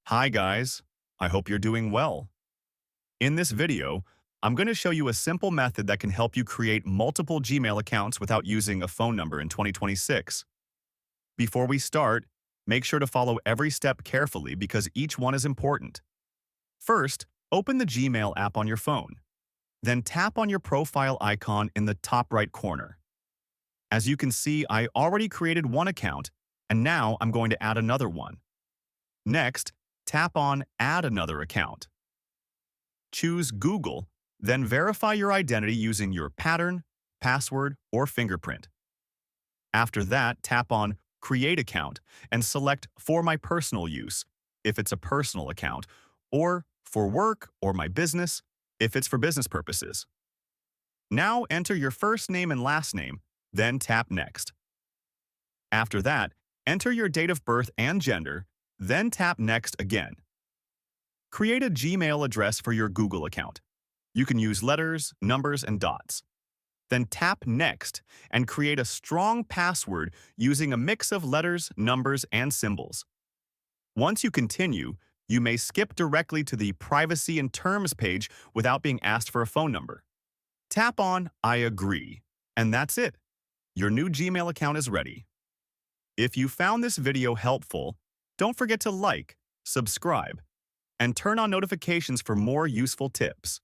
Hi guys, I hope you're doing well. In this video, I'm going to show you a simple method that can help you create multiple Gmail accounts without using a phone number in 2026. Before we start, make sure to follow every step carefully because each one is important. First, open the Gmail app on your phone. Then tap on your profile icon in the top right corner. As you can see, I already created one account, and now I'm going to add another one. Next, tap on Add Another Account. Choose Google, then verify your identity using your pattern, password, or fingerprint. After that, tap on Create Account and select For My Personal Use, if it's a personal account, or For Work or My Business, if it's for business purposes. Now enter your first name and last name, then tap Next. After that, enter your date of birth and gender, then tap Next again. Create a Gmail address for your Google account. You can use letters, numbers, and dots. Then tap Next and create a strong password using a mix of letters, numbers, and symbols. Once you continue, you may skip directly to the Privacy and Terms page without being asked for a phone number. Tap on I agree, and that's it. Your new Gmail account is ready. If you found this video helpful, don't forget to like, subscribe, and turn on notifications for more useful tips.